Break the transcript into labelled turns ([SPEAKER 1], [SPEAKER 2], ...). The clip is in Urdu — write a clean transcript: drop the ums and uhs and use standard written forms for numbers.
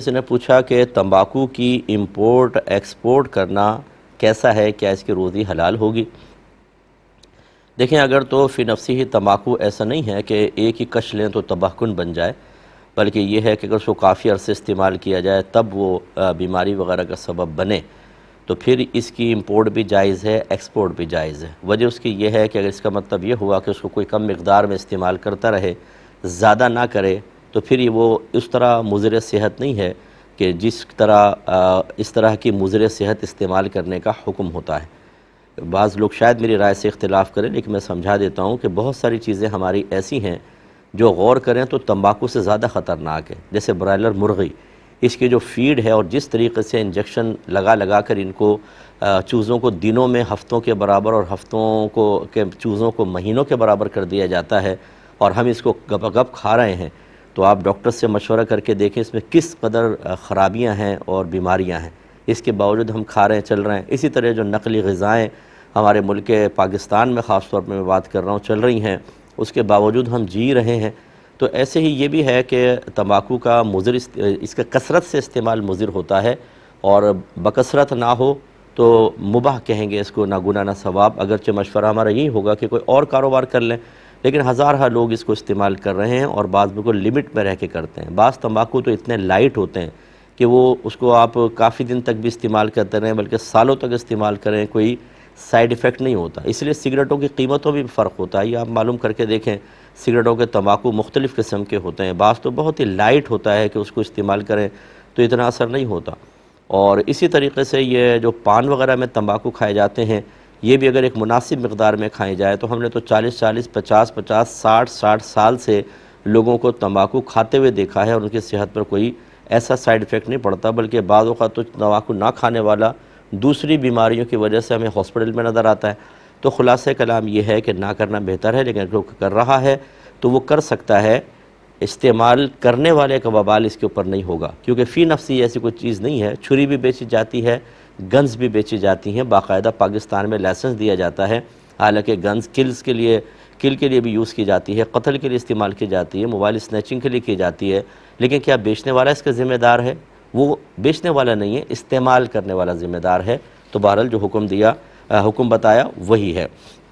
[SPEAKER 1] کسی نے پوچھا کہ تمباکو کی امپورٹ ایکسپورٹ کرنا کیسا ہے، کیا اس کی روزی حلال ہوگی؟ دیکھیں، اگر تو فی نفسی ہی تمباکو ایسا نہیں ہے کہ ایک ہی کش لیں تو تباہ کن بن جائے، بلکہ یہ ہے کہ اگر اس کو کافی عرصے استعمال کیا جائے تب وہ بیماری وغیرہ کا سبب بنے تو پھر اس کی امپورٹ بھی جائز ہے، ایکسپورٹ بھی جائز ہے۔ وجہ اس کی یہ ہے کہ اگر اس کا مطلب یہ ہوا کہ اس کو کوئی کم مقدار میں استعمال کرتا رہے، زیادہ نہ کرے، تو پھر یہ وہ اس طرح مضر صحت نہیں ہے کہ جس طرح اس طرح کی مضر صحت استعمال کرنے کا حکم ہوتا ہے۔ بعض لوگ شاید میری رائے سے اختلاف کریں، لیکن میں سمجھا دیتا ہوں کہ بہت ساری چیزیں ہماری ایسی ہیں جو غور کریں تو تمباکو سے زیادہ خطرناک ہے۔ جیسے برائلر مرغی، اس کی جو فیڈ ہے اور جس طریقے سے انجیکشن لگا کر ان کو چوزوں کو دنوں میں ہفتوں کے برابر اور ہفتوں کو چوزوں کو مہینوں کے برابر کر دیا جاتا ہے، اور ہم اس کو گپ گپ کھا رہے ہیں، تو آپ ڈاکٹر سے مشورہ کر کے دیکھیں اس میں کس قدر خرابیاں ہیں اور بیماریاں ہیں۔ اس کے باوجود ہم کھا رہے ہیں، چل رہے ہیں۔ اسی طرح جو نقلی غذائیں ہمارے ملک پاکستان میں خاص طور پر میں بات کر رہا ہوں چل رہی ہیں، اس کے باوجود ہم جی رہے ہیں۔ تو ایسے ہی یہ بھی ہے کہ تمباکو کا مضر اس کا کثرت سے استعمال مضر ہوتا ہے، اور بکثرت نہ ہو تو مباح کہیں گے اس کو، نہ گناہ نہ ثواب۔ اگرچہ مشورہ ہمارا یہی ہوگا کہ کوئی اور کاروبار کر لیں، لیکن ہزارہ لوگ اس کو استعمال کر رہے ہیں، اور بعض بالکل لمٹ میں رہ کے کرتے ہیں۔ بعض تمباکو تو اتنے لائٹ ہوتے ہیں کہ وہ اس کو آپ کافی دن تک بھی استعمال کرتے رہیں، بلکہ سالوں تک استعمال کریں، کوئی سائیڈ ایفیکٹ نہیں ہوتا۔ اس لیے سگریٹوں کی قیمتوں میں بھی فرق ہوتا ہے، یہ آپ معلوم کر کے دیکھیں۔ سگریٹوں کے تمباکو مختلف قسم کے ہوتے ہیں، بعض تو بہت ہی لائٹ ہوتا ہے کہ اس کو استعمال کریں تو اتنا اثر نہیں ہوتا۔ اور اسی طریقے سے یہ جو پان وغیرہ میں تمباکو کھائے جاتے ہیں، یہ بھی اگر ایک مناسب مقدار میں کھائے جائے تو ہم نے تو 40 50 60 سال سے لوگوں کو تمباکو کھاتے ہوئے دیکھا ہے، اور ان کی صحت پر کوئی ایسا سائیڈ ایفیکٹ نہیں پڑتا، بلکہ بعض اوقات تو تمباکو نہ کھانے والا دوسری بیماریوں کی وجہ سے ہمیں ہاسپٹل میں نظر آتا ہے۔ تو خلاصہ کلام یہ ہے کہ نہ کرنا بہتر ہے، لیکن اگر کوئی کر رہا ہے تو وہ کر سکتا ہے، استعمال کرنے والے کا وبال اس کے اوپر نہیں ہوگا، کیونکہ فی نفسی ایسی کوئی چیز نہیں ہے۔ چھری بھی بیچی جاتی ہے، گنز بھی بیچی جاتی ہیں، باقاعدہ پاکستان میں لائسنس دیا جاتا ہے۔ حالانکہ گنز کل کے لیے بھی یوز کی جاتی ہے، قتل کے لیے استعمال کی جاتی ہے، موبائل سنیچنگ کے لیے کی جاتی ہے، لیکن کیا بیچنے والا اس کا ذمہ دار ہے؟ وہ بیچنے والا نہیں ہے، استعمال کرنے والا ذمہ دار ہے۔ تو بہرحال جو حکم بتایا وہی ہے۔